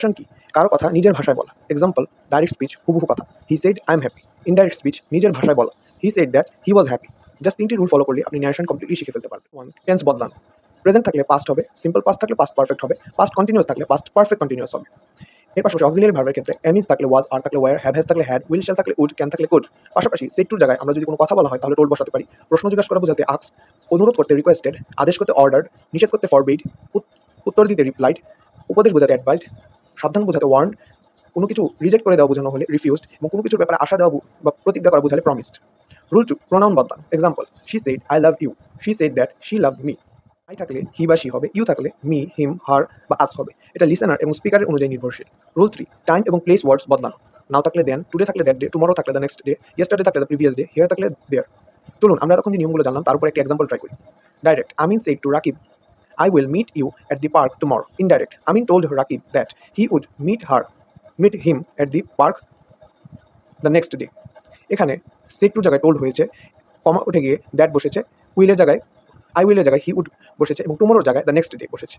Option কি কারো কথা নিজের ভাষায় বলা, এক্সাম্পল ডাইরেক্ট স্পিচ হুবহু কথা, he said I am happy. Indirect speech নিজের ভাষায় বলা, he said that he was happy. Just 3টি রুল ফলো করলে আপনি ন্যারেশন কমপ্লিটলি শিখে ফেলতে পারবেন। 1, টেন্স বদলানো। প্রেজেন্ট থাকলে পাস্ট হবে, সিম্পল পাস্ট থাকলে পাস্ট পারফেক্ট হবে, পাস্ট কন্টিনিউয়াস থাকলে পাস্ট পারফেক্ট কন্টিনিউয়াস হবে। এর পাশাপাশি অক্সিলিয়ারি ভার্বের ক্ষেত্রে এম ইজ থাকলে ওয়াজ, আর থাকলে ওয়্যার, হ্যাভ হ্যাজ থাকলে হ্যাড, উইল শ্যাল থাকলে উড, ক্যান থাকলে কুড। পাশাপাশি সেট টুর জায়গায় আমরা যদি কোনো কথা বলা হয় তাহলে টোল্ড বসাতে পারি। প্রশ্ন জিজ্ঞাসা করা বোঝাতে আস্ক, অনুরোধ করতে রিকোয়েস্টেড, আদেশ করতে অর্ডার্ড, নিষেধ করতে ফরবিড, উত্তর দিতে রিপ্লাইড, উপদেশ বোঝাতে অ্যাডভাইসড, সাবধান বোঝাতে ওয়ার্ন, কোনো কিছু রিজেক্ট করে দেওয়া বোঝানো হলে রিফিউজড, এবং কোনো কিছুর ব্যাপারে আশা দেওয়া বা প্রতিজ্ঞা করা বোঝালে প্রমিসড। রুল 2, প্রোনাউন বদলানো। Example she said I love you, she said that she loved me. I থাকলে হি বা শি হবে, ইউ থাকলে মি, হিম, হার বা আস হবে। এটা লিসেনার এবং স্পিকারের অনুযায়ী নির্ভরশীল। রুল 3, টাইম এবং প্লেস ওয়ার্ডস বদলানো। নাও থাকলে দেন, টুডে থাকলে দ্যাট ডে, টুমরো থাকলে দ্য নেক্সট ডে, ইয়েস্টারডে থাকলে দ্য প্রিভিয়াস ডে, হিয়ার থাকলে দেয়ার। চলুন আমরা তখন যে নিয়মগুলো জানলাম তার উপর একটি এক্সাম্পল ট্রাই করি। Direct, Amin said to Rakib I will meet you at the park tomorrow. Indirect, Amin told Rakib that he would meet him at the park the next day. এখানে সেড টু জায়গায় told হয়েছে, কমা উঠে গিয়ে that বসেছে, উইলের জায়গায় I উইলের জায়গায় he would বসেছে এবং টুমোরোর জায়গায় দ্য নেক্সট ডে বসেছে।